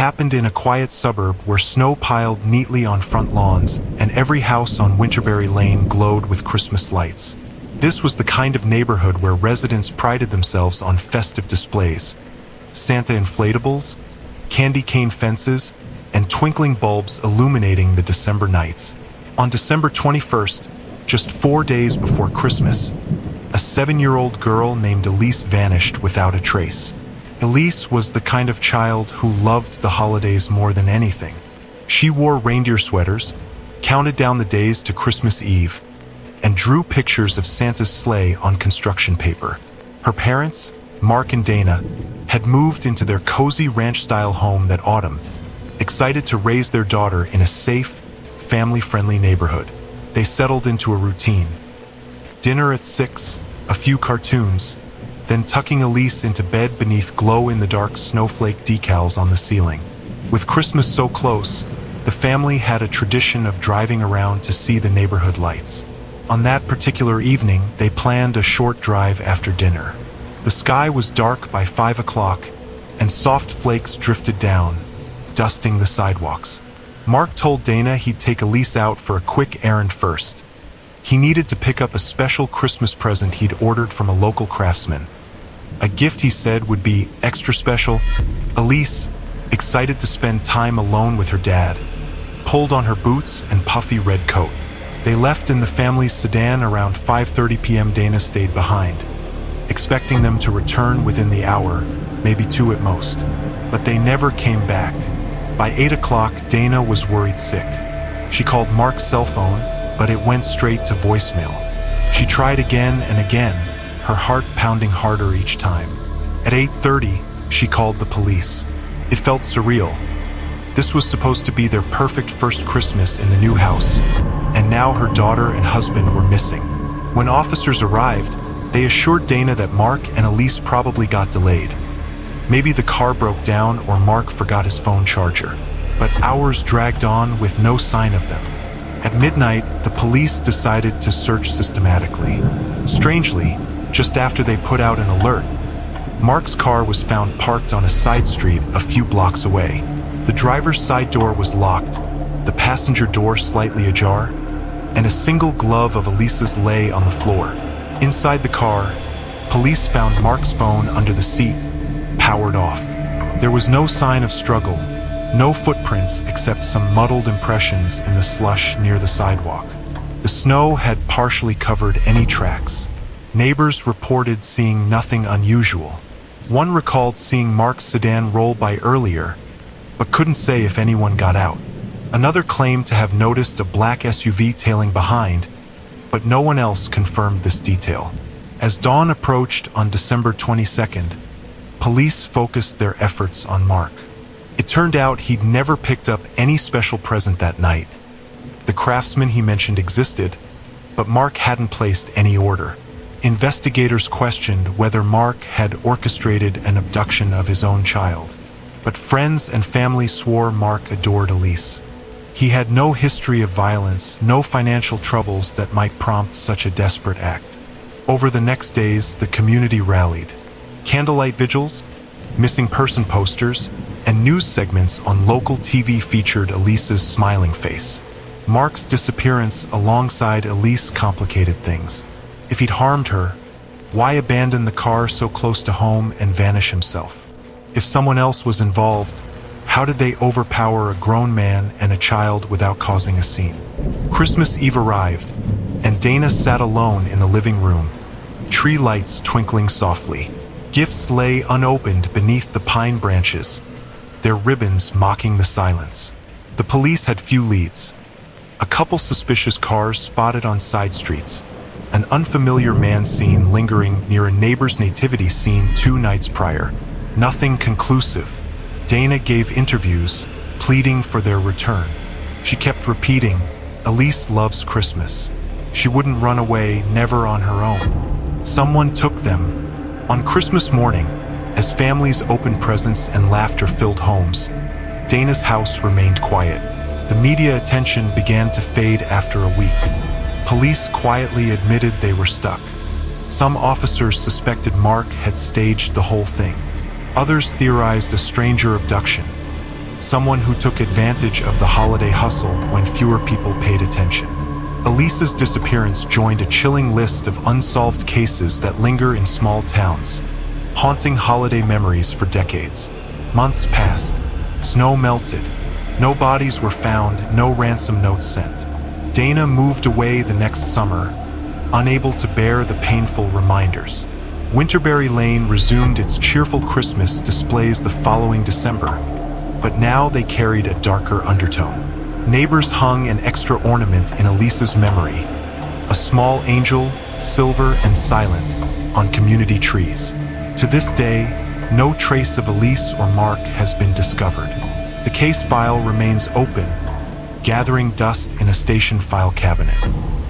happened in a quiet suburb where snow piled neatly on front lawns and every house on Winterberry Lane glowed with Christmas lights. This was the kind of neighborhood where residents prided themselves on festive displays. Santa inflatables, candy cane fences, and twinkling bulbs illuminating the December nights. On December 21st, just 4 days before Christmas, a 7-year-old girl named Elise vanished without a trace. Elise was the kind of child who loved the holidays more than anything. She wore reindeer sweaters, counted down the days to Christmas Eve, and drew pictures of Santa's sleigh on construction paper. Her parents, Mark and Dana, had moved into their cozy ranch-style home that autumn, excited to raise their daughter in a safe, family-friendly neighborhood. They settled into a routine. Dinner at 6, a few cartoons, then tucking Elise into bed beneath glow-in-the-dark snowflake decals on the ceiling. With Christmas so close, the family had a tradition of driving around to see the neighborhood lights. On that particular evening, they planned a short drive after dinner. The sky was dark by 5 o'clock, and soft flakes drifted down, dusting the sidewalks. Mark told Dana he'd take Elise out for a quick errand first. He needed to pick up a special Christmas present he'd ordered from a local craftsman. A gift he said would be extra special. Elise, excited to spend time alone with her dad, pulled on her boots and puffy red coat. They left in the family's sedan around 5:30 p.m. Dana stayed behind, expecting them to return within the hour, maybe 2 at most. But they never came back. By 8 o'clock, Dana was worried sick. She called Mark's cell phone, but it went straight to voicemail. She tried again and again, her heart pounding harder each time. At 8:30, she called the police. It felt surreal. This was supposed to be their perfect first Christmas in the new house, and now her daughter and husband were missing. When officers arrived, they assured Dana that Mark and Elise probably got delayed. Maybe the car broke down or Mark forgot his phone charger. But hours dragged on with no sign of them. At midnight, the police decided to search systematically. Strangely, just after they put out an alert, Mark's car was found parked on a side street a few blocks away. The driver's side door was locked, the passenger door slightly ajar, and a single glove of Elise's lay on the floor. Inside the car, police found Mark's phone under the seat, powered off. There was no sign of struggle, no footprints except some muddled impressions in the slush near the sidewalk. The snow had partially covered any tracks. Neighbors reported seeing nothing unusual. One recalled seeing Mark's sedan roll by earlier, but couldn't say if anyone got out. Another claimed to have noticed a black SUV tailing behind, but no one else confirmed this detail. As dawn approached on December 22nd, police focused their efforts on Mark. It turned out he'd never picked up any special present that night. The craftsman he mentioned existed, but Mark hadn't placed any order. Investigators questioned whether Mark had orchestrated an abduction of his own child. But friends and family swore Mark adored Elise. He had no history of violence, no financial troubles that might prompt such a desperate act. Over the next days, the community rallied. Candlelight vigils, missing person posters, and news segments on local TV featured Elise's smiling face. Mark's disappearance alongside Elise complicated things. If he'd harmed her, why abandon the car so close to home and vanish himself? If someone else was involved, how did they overpower a grown man and a child without causing a scene? Christmas Eve arrived, and Dana sat alone in the living room, tree lights twinkling softly. Gifts lay unopened beneath the pine branches, their ribbons mocking the silence. The police had few leads. A couple suspicious cars spotted on side streets, an unfamiliar man seen lingering near a neighbor's nativity scene 2 nights prior. Nothing conclusive. Dana gave interviews, pleading for their return. She kept repeating, "Elise loves Christmas. She wouldn't run away, never on her own." Someone took them. On Christmas morning, as families opened presents and laughter-filled homes, Dana's house remained quiet. The media attention began to fade after a week. Police quietly admitted they were stuck. Some officers suspected Mark had staged the whole thing. Others theorized a stranger abduction. someone who took advantage of the holiday hustle when fewer people paid attention. Elisa's disappearance joined a chilling list of unsolved cases that linger in small towns, haunting holiday memories for decades. Months passed. Snow melted. No bodies were found, no ransom notes sent. Dana moved away the next summer, unable to bear the painful reminders. Winterberry Lane resumed its cheerful Christmas displays the following December, but now they carried a darker undertone. Neighbors hung an extra ornament in Elisa's memory, a small angel, silver and silent, on community trees. To this day, no trace of Elise or Mark has been discovered. The case file remains open, gathering dust in a station file cabinet.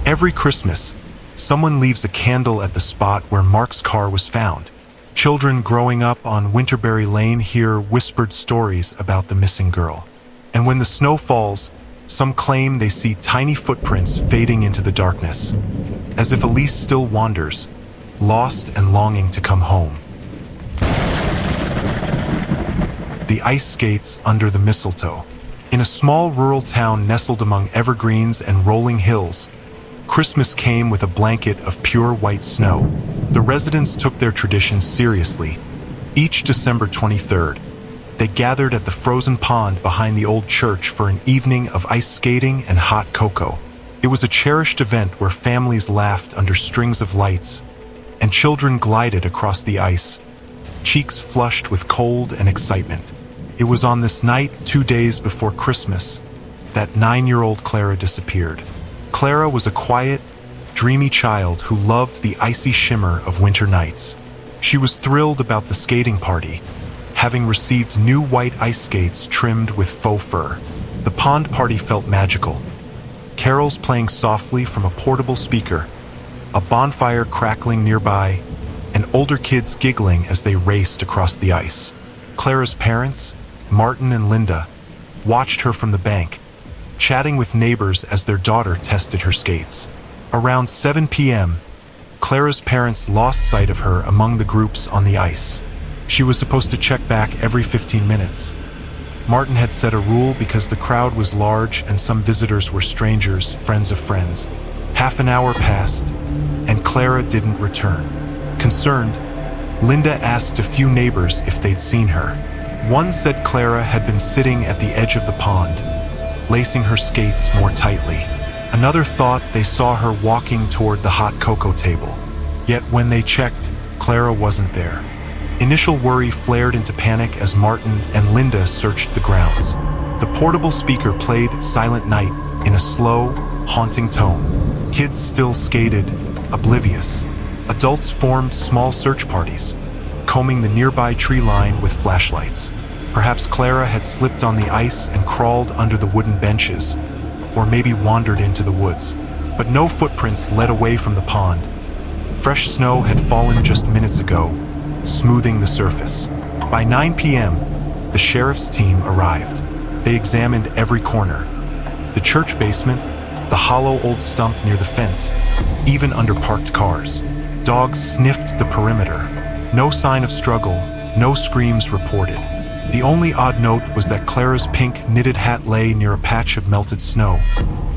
Every Christmas, someone leaves a candle at the spot where Mark's car was found. Children growing up on Winterberry Lane hear whispered stories about the missing girl. And when the snow falls, some claim they see tiny footprints fading into the darkness, as if Elise still wanders, lost and longing to come home. The ice skates under the mistletoe. In a small rural town nestled among evergreens and rolling hills, Christmas came with a blanket of pure white snow. The residents took their traditions seriously. Each December 23rd, they gathered at the frozen pond behind the old church for an evening of ice skating and hot cocoa. It was a cherished event where families laughed under strings of lights, and children glided across the ice, cheeks flushed with cold and excitement. It was on this night, 2 days before Christmas, that 9-year-old Clara disappeared. Clara was a quiet, dreamy child who loved the icy shimmer of winter nights. She was thrilled about the skating party, having received new white ice skates trimmed with faux fur. The pond party felt magical. Carols playing softly from a portable speaker, a bonfire crackling nearby, and older kids giggling as they raced across the ice. Clara's parents, Martin and Linda, watched her from the bank, chatting with neighbors as their daughter tested her skates. Around 7 p.m., Clara's parents lost sight of her among the groups on the ice. She was supposed to check back every 15 minutes. Martin had set a rule because the crowd was large and some visitors were strangers, friends of friends. Half an hour passed, and Clara didn't return. Concerned, Linda asked a few neighbors if they'd seen her. One said Clara had been sitting at the edge of the pond, lacing her skates more tightly. Another thought they saw her walking toward the hot cocoa table. Yet when they checked, Clara wasn't there. Initial worry flared into panic as Martin and Linda searched the grounds. The portable speaker played Silent Night in a slow, haunting tone. Kids still skated, oblivious. Adults formed small search parties, combing the nearby tree line with flashlights. Perhaps Clara had slipped on the ice and crawled under the wooden benches, or maybe wandered into the woods. But no footprints led away from the pond. Fresh snow had fallen just minutes ago, smoothing the surface. By 9 p.m., the sheriff's team arrived. They examined every corner. The church basement, the hollow old stump near the fence, even under parked cars. Dogs sniffed the perimeter. No sign of struggle, no screams reported. The only odd note was that Clara's pink knitted hat lay near a patch of melted snow,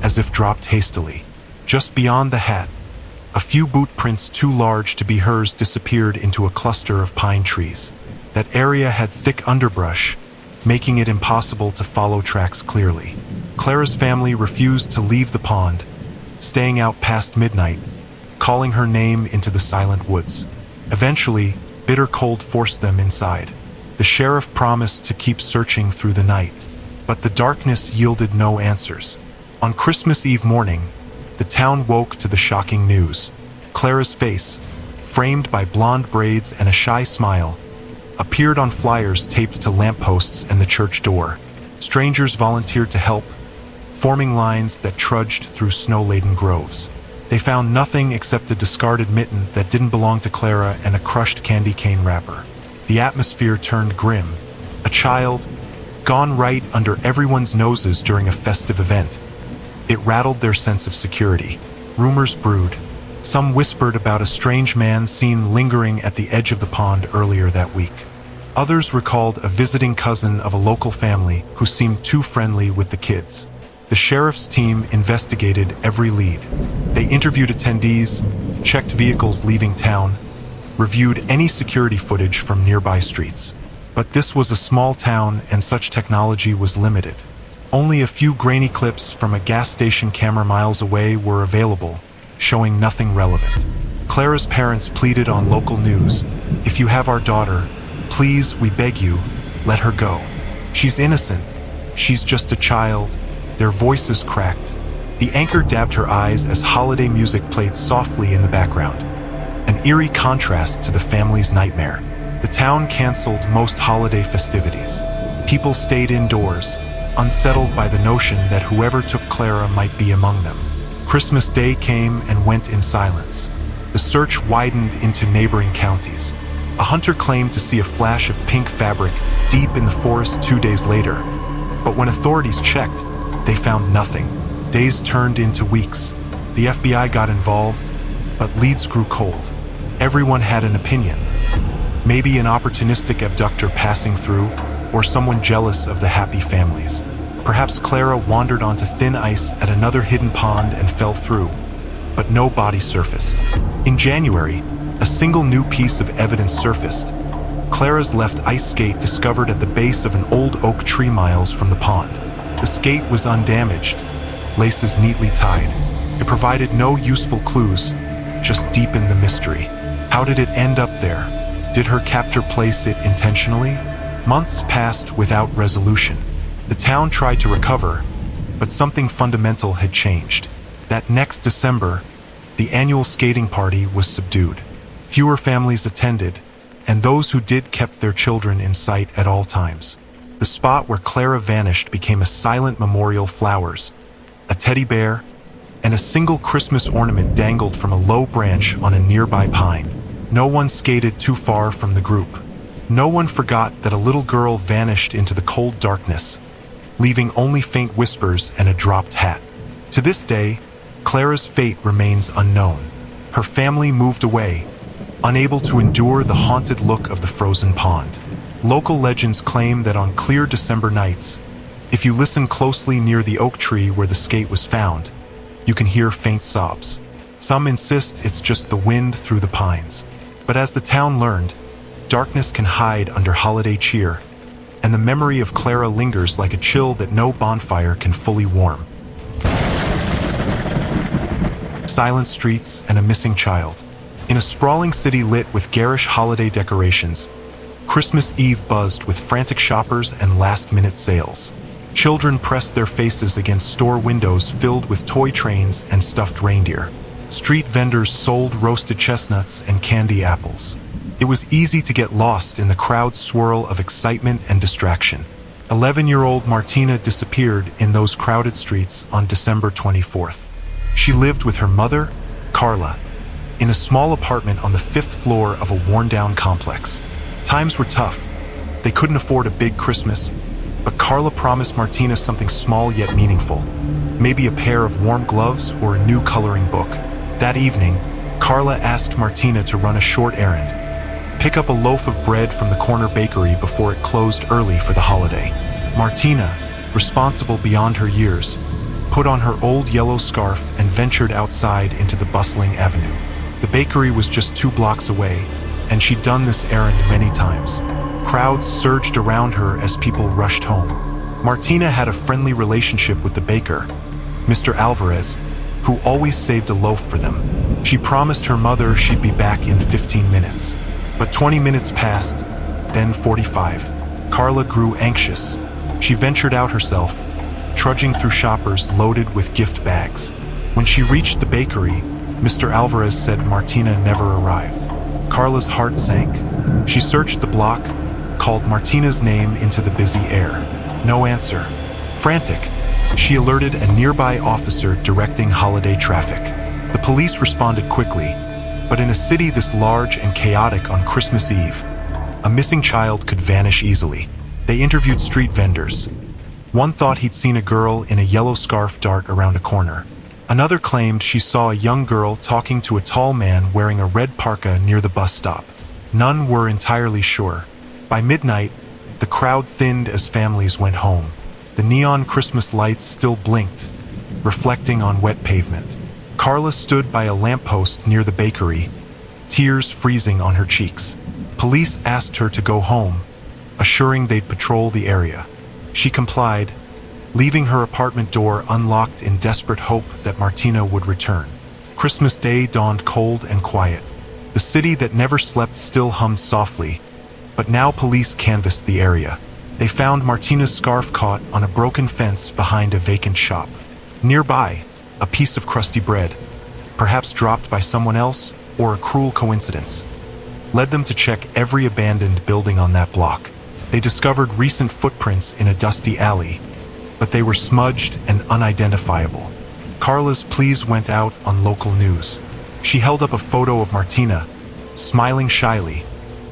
as if dropped hastily. Just beyond the hat, a few boot prints too large to be hers disappeared into a cluster of pine trees. That area had thick underbrush, making it impossible to follow tracks clearly. Clara's family refused to leave the pond, staying out past midnight, calling her name into the silent woods. Eventually, bitter cold forced them inside. The sheriff promised to keep searching through the night, but the darkness yielded no answers. On Christmas Eve morning, the town woke to the shocking news. Clara's face, framed by blonde braids and a shy smile, appeared on flyers taped to lampposts and the church door. Strangers volunteered to help, forming lines that trudged through snow-laden groves. They found nothing except a discarded mitten that didn't belong to Clara and a crushed candy cane wrapper. The atmosphere turned grim. A child, gone right under everyone's noses during a festive event. It rattled their sense of security. Rumors brewed. Some whispered about a strange man seen lingering at the edge of the pond earlier that week. Others recalled a visiting cousin of a local family who seemed too friendly with the kids. The sheriff's team investigated every lead. They interviewed attendees, checked vehicles leaving town, reviewed any security footage from nearby streets. But this was a small town and such technology was limited. Only a few grainy clips from a gas station camera miles away were available, showing nothing relevant. Clara's parents pleaded on local news, "If you have our daughter, please, we beg you, let her go. She's innocent. She's just a child." Their voices cracked. The anchor dabbed her eyes as holiday music played softly in the background, an eerie contrast to the family's nightmare. The town canceled most holiday festivities. People stayed indoors, unsettled by the notion that whoever took Clara might be among them. Christmas Day came and went in silence. The search widened into neighboring counties. A hunter claimed to see a flash of pink fabric deep in the forest 2 days later. But when authorities checked, they found nothing. Days turned into weeks. The FBI got involved, but leads grew cold. Everyone had an opinion. Maybe an opportunistic abductor passing through, or someone jealous of the happy families. Perhaps Clara wandered onto thin ice at another hidden pond and fell through, but no body surfaced. In January, a single new piece of evidence surfaced. Clara's left ice skate discovered at the base of an old oak tree miles from the pond. The skate was undamaged, laces neatly tied. It provided no useful clues, just deepened the mystery. How did it end up there? Did her captor place it intentionally? Months passed without resolution. The town tried to recover, but something fundamental had changed. That next December, the annual skating party was subdued. Fewer families attended, and those who did kept their children in sight at all times. The spot where Clara vanished became a silent memorial. Flowers, a teddy bear, and a single Christmas ornament dangled from a low branch on a nearby pine. No one skated too far from the group. No one forgot that a little girl vanished into the cold darkness, leaving only faint whispers and a dropped hat. To this day, Clara's fate remains unknown. Her family moved away, unable to endure the haunted look of the frozen pond. Local legends claim that on clear December nights, if you listen closely near the oak tree where the skate was found, you can hear faint sobs. Some insist it's just the wind through the pines. But as the town learned, darkness can hide under holiday cheer, and the memory of Clara lingers like a chill that no bonfire can fully warm. Silent streets and a missing child. In a sprawling city lit with garish holiday decorations, Christmas Eve buzzed with frantic shoppers and last-minute sales. Children pressed their faces against store windows filled with toy trains and stuffed reindeer. Street vendors sold roasted chestnuts and candy apples. It was easy to get lost in the crowd's swirl of excitement and distraction. 11-year-old Martina disappeared in those crowded streets on December 24th. She lived with her mother, Carla, in a small apartment on the 5th floor of a worn-down complex. Times were tough. They couldn't afford a big Christmas, but Carla promised Martina something small yet meaningful. Maybe a pair of warm gloves or a new coloring book. That evening, Carla asked Martina to run a short errand. Pick up a loaf of bread from the corner bakery before it closed early for the holiday. Martina, responsible beyond her years, put on her old yellow scarf and ventured outside into the bustling avenue. The bakery was just 2 blocks away, and she'd done this errand many times. Crowds surged around her as people rushed home. Martina had a friendly relationship with the baker, Mr. Alvarez, who always saved a loaf for them. She promised her mother she'd be back in 15 minutes. But 20 minutes passed, then 45. Carla grew anxious. She ventured out herself, trudging through shoppers loaded with gift bags. When she reached the bakery, Mr. Alvarez said Martina never arrived. Carla's heart sank. She searched the block, called Martina's name into the busy air. No answer. Frantic, she alerted a nearby officer directing holiday traffic. The police responded quickly, but in a city this large and chaotic on Christmas Eve, a missing child could vanish easily. They interviewed street vendors. One thought he'd seen a girl in a yellow scarf dart around a corner. Another claimed she saw a young girl talking to a tall man wearing a red parka near the bus stop. None were entirely sure. By midnight, the crowd thinned as families went home. The neon Christmas lights still blinked, reflecting on wet pavement. Carla stood by a lamppost near the bakery, tears freezing on her cheeks. Police asked her to go home, assuring they'd patrol the area. She complied, leaving her apartment door unlocked in desperate hope that Martina would return. Christmas Day dawned cold and quiet. The city that never slept still hummed softly, but now police canvassed the area. They found Martina's scarf caught on a broken fence behind a vacant shop. Nearby, a piece of crusty bread, perhaps dropped by someone else or a cruel coincidence, led them to check every abandoned building on that block. They discovered recent footprints in a dusty alley, but they were smudged and unidentifiable. Carla's pleas went out on local news. She held up a photo of Martina, smiling shyly,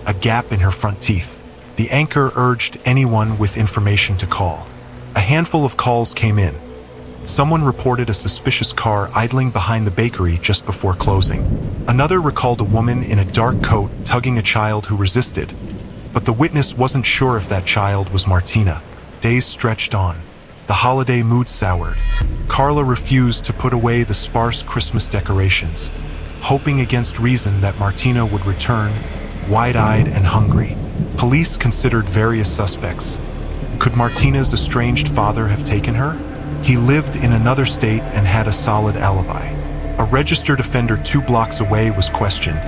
a gap in her front teeth. The anchor urged anyone with information to call. A handful of calls came in. Someone reported a suspicious car idling behind the bakery just before closing. Another recalled a woman in a dark coat tugging a child who resisted, but the witness wasn't sure if that child was Martina. Days stretched on. The holiday mood soured. Carla refused to put away the sparse Christmas decorations, hoping against reason that Martina would return, wide-eyed and hungry. Police considered various suspects. Could Martina's estranged father have taken her? He lived in another state and had a solid alibi. A registered offender 2 blocks away was questioned.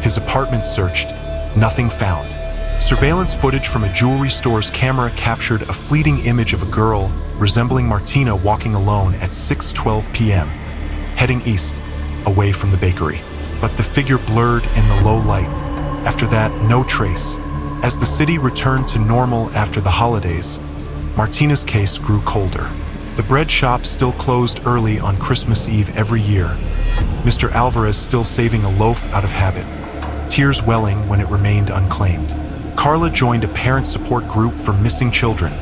His apartment searched. Nothing found. Surveillance footage from a jewelry store's camera captured a fleeting image of a girl resembling Martina walking alone at 6:12 p.m., heading east, away from the bakery. But the figure blurred in the low light. After that, no trace. As the city returned to normal after the holidays, Martina's case grew colder. The bread shop still closed early on Christmas Eve every year, Mr. Alvarez still saving a loaf out of habit, tears welling when it remained unclaimed. Carla joined a parent support group for missing children,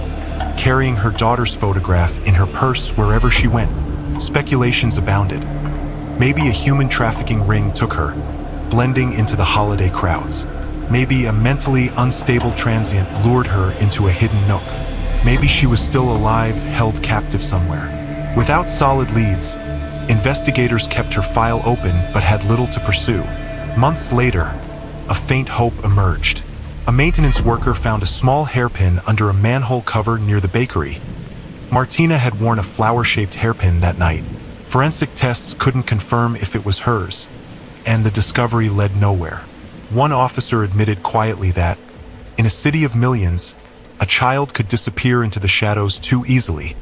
carrying her daughter's photograph in her purse wherever she went. Speculations abounded. Maybe a human trafficking ring took her, blending into the holiday crowds. Maybe a mentally unstable transient lured her into a hidden nook. Maybe she was still alive, held captive somewhere. Without solid leads, investigators kept her file open but had little to pursue. Months later, a faint hope emerged. A maintenance worker found a small hairpin under a manhole cover near the bakery. Martina had worn a flower-shaped hairpin that night. Forensic tests couldn't confirm if it was hers, and the discovery led nowhere. One officer admitted quietly that, in a city of millions, a child could disappear into the shadows too easily,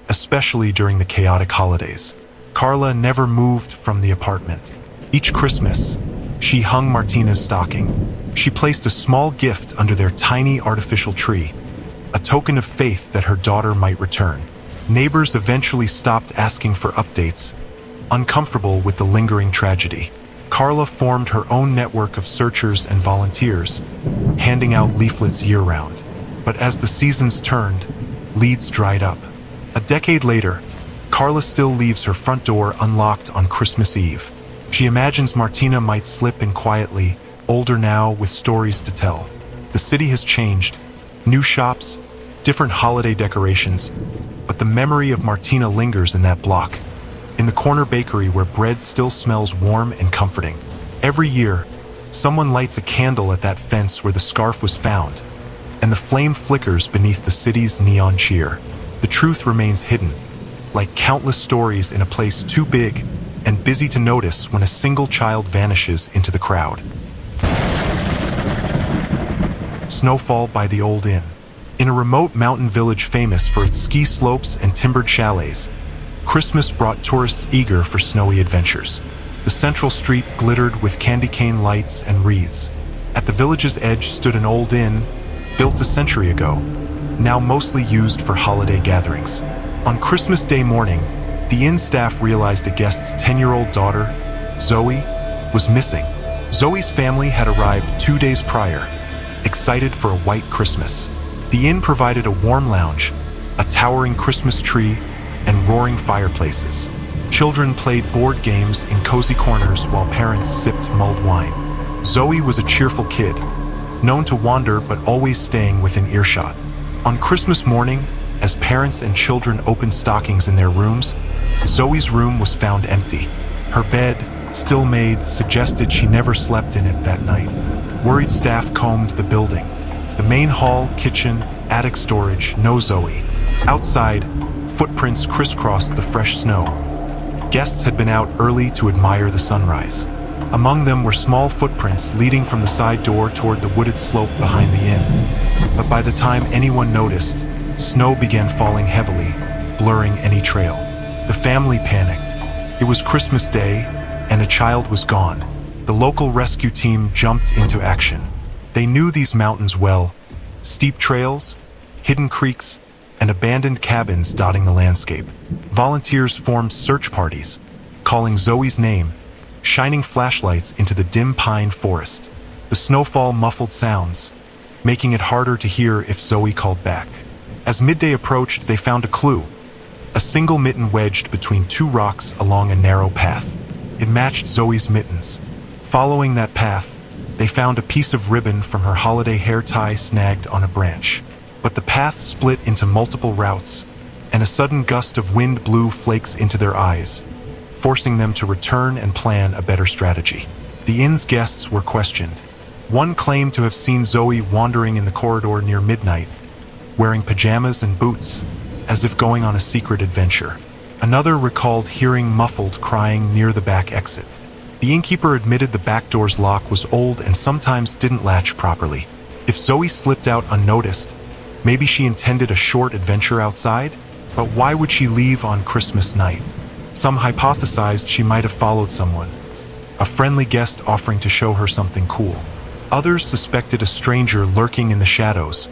especially during the chaotic holidays. Carla never moved from the apartment. Each Christmas, she hung Martina's stocking. She placed a small gift under their tiny artificial tree, a token of faith that her daughter might return. Neighbors eventually stopped asking for updates, uncomfortable with the lingering tragedy. Carla formed her own network of searchers and volunteers, handing out leaflets year-round. But as the seasons turned, leads dried up. A decade later, Carla still leaves her front door unlocked on Christmas Eve. She imagines Martina might slip in quietly, older now with stories to tell. The city has changed. New shops, different holiday decorations, but the memory of Martina lingers in that block, in the corner bakery where bread still smells warm and comforting. Every year, someone lights a candle at that fence where the scarf was found, and the flame flickers beneath the city's neon cheer. The truth remains hidden, like countless stories in a place too big and busy to notice when a single child vanishes into the crowd. Snowfall by the Old Inn. In a remote mountain village famous for its ski slopes and timbered chalets, Christmas brought tourists eager for snowy adventures. The central street glittered with candy cane lights and wreaths. At the village's edge stood an old inn, built a century ago, now mostly used for holiday gatherings. On Christmas Day morning, the inn staff realized a guest's 10-year-old daughter, Zoe, was missing. Zoe's family had arrived 2 days prior, excited for a white Christmas. The inn provided a warm lounge, a towering Christmas tree, and roaring fireplaces. Children played board games in cozy corners while parents sipped mulled wine. Zoe was a cheerful kid, known to wander but always staying within earshot. On Christmas morning, as parents and children opened stockings in their rooms, Zoe's room was found empty. Her bed, still made, suggested she never slept in it that night. Worried staff combed the building. The main hall, kitchen, attic storage, no Zoe. Outside, footprints crisscrossed the fresh snow. Guests had been out early to admire the sunrise. Among them were small footprints leading from the side door toward the wooded slope behind the inn. But by the time anyone noticed, snow began falling heavily, blurring any trail. The family panicked. It was Christmas Day, and a child was gone. The local rescue team jumped into action. They knew these mountains well: steep trails, hidden creeks, and abandoned cabins dotting the landscape. Volunteers formed search parties, calling Zoe's name, shining flashlights into the dim pine forest. The snowfall muffled sounds, making it harder to hear if Zoe called back. As midday approached, they found a clue: a single mitten wedged between two rocks along a narrow path. It matched Zoe's mittens. Following that path, they found a piece of ribbon from her holiday hair tie snagged on a branch. But the path split into multiple routes, and a sudden gust of wind blew flakes into their eyes, forcing them to return and plan a better strategy. The inn's guests were questioned. One claimed to have seen Zoe wandering in the corridor near midnight, wearing pajamas and boots, as if going on a secret adventure. Another recalled hearing muffled crying near the back exit. The innkeeper admitted the back door's lock was old and sometimes didn't latch properly. If Zoe slipped out unnoticed, maybe she intended a short adventure outside? But why would she leave on Christmas night? Some hypothesized she might have followed someone, a friendly guest offering to show her something cool. Others suspected a stranger lurking in the shadows,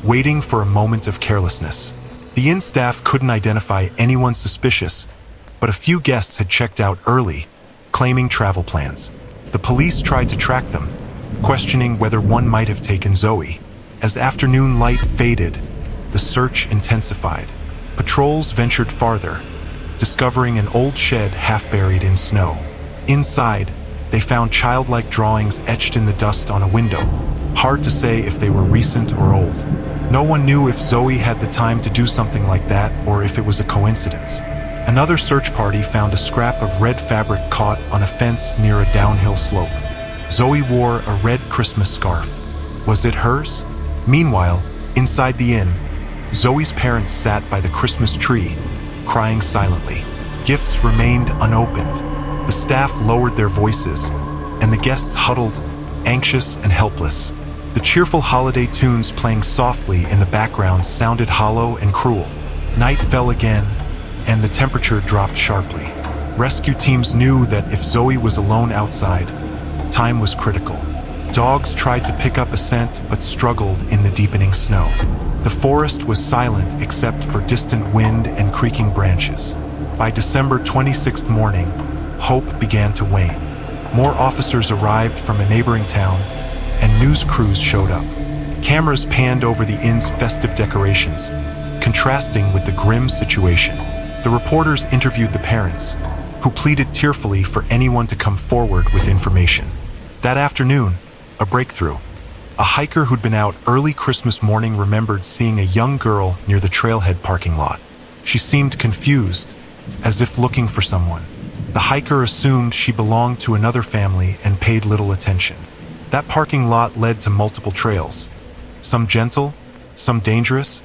waiting for a moment of carelessness. The inn staff couldn't identify anyone suspicious, but a few guests had checked out early, claiming travel plans. The police tried to track them, questioning whether one might have taken Zoe. As afternoon light faded, the search intensified. Patrols ventured farther, discovering an old shed half buried in snow. Inside, they found childlike drawings etched in the dust on a window. Hard to say if they were recent or old. No one knew if Zoe had the time to do something like that or if it was a coincidence. Another search party found a scrap of red fabric caught on a fence near a downhill slope. Zoe wore a red Christmas scarf. Was it hers? Meanwhile, inside the inn, Zoe's parents sat by the Christmas tree, crying silently. Gifts remained unopened. The staff lowered their voices, and the guests huddled, anxious and helpless. The cheerful holiday tunes playing softly in the background sounded hollow and cruel. Night fell again, and the temperature dropped sharply. Rescue teams knew that if Zoe was alone outside, time was critical. Dogs tried to pick up a scent but struggled in the deepening snow. The forest was silent except for distant wind and creaking branches. By December 26th morning, hope began to wane. More officers arrived from a neighboring town, and news crews showed up. Cameras panned over the inn's festive decorations, contrasting with the grim situation. The reporters interviewed the parents, who pleaded tearfully for anyone to come forward with information. That afternoon, a breakthrough. A hiker who'd been out early Christmas morning remembered seeing a young girl near the trailhead parking lot. She seemed confused, as if looking for someone. The hiker assumed she belonged to another family and paid little attention. That parking lot led to multiple trails, some gentle, some dangerous,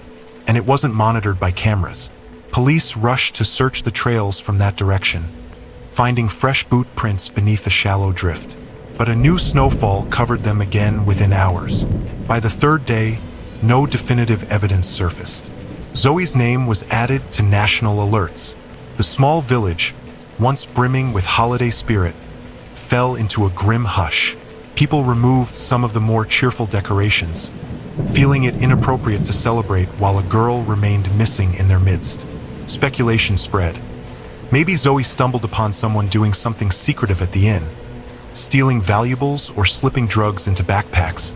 and it wasn't monitored by cameras. Police rushed to search the trails from that direction, finding fresh boot prints beneath a shallow drift. But a new snowfall covered them again within hours. By the third day, no definitive evidence surfaced. Zoe's name was added to national alerts. The small village, once brimming with holiday spirit, fell into a grim hush. People removed some of the more cheerful decorations, feeling it inappropriate to celebrate while a girl remained missing in their midst. Speculation spread. Maybe Zoe stumbled upon someone doing something secretive at the inn, stealing valuables or slipping drugs into backpacks,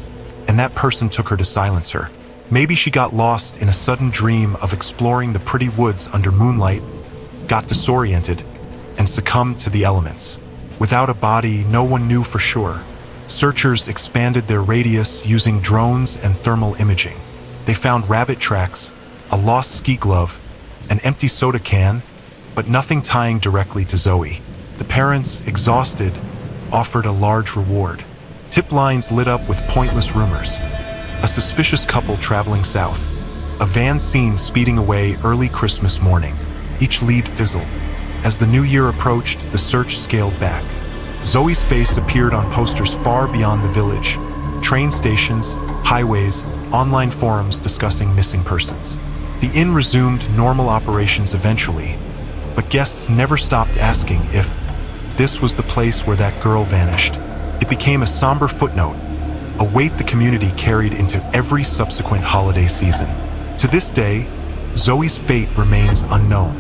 and that person took her to silence her. Maybe she got lost in a sudden dream of exploring the pretty woods under moonlight, got disoriented, and succumbed to the elements. Without a body, no one knew for sure. Searchers expanded their radius using drones and thermal imaging. They found rabbit tracks, a lost ski glove, an empty soda can, but nothing tying directly to Zoe. The parents, exhausted, offered a large reward. Tip lines lit up with pointless rumors. A suspicious couple traveling south. A van seen speeding away early Christmas morning. Each lead fizzled. As the new year approached, the search scaled back. Zoe's face appeared on posters far beyond the village. Train stations, highways, online forums discussing missing persons. The inn resumed normal operations eventually, but guests never stopped asking if this was the place where that girl vanished. It became a somber footnote, a weight the community carried into every subsequent holiday season. To this day, Zoe's fate remains unknown.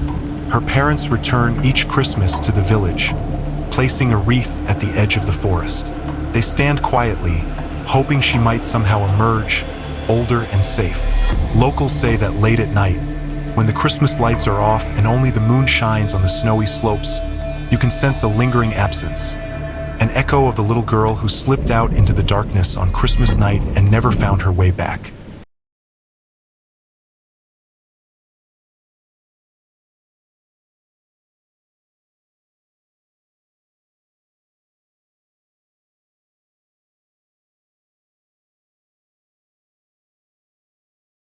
Her parents return each Christmas to the village, placing a wreath at the edge of the forest. They stand quietly, hoping she might somehow emerge, older and safe. Locals say that late at night, when the Christmas lights are off and only the moon shines on the snowy slopes, you can sense a lingering absence, an echo of the little girl who slipped out into the darkness on Christmas night and never found her way back.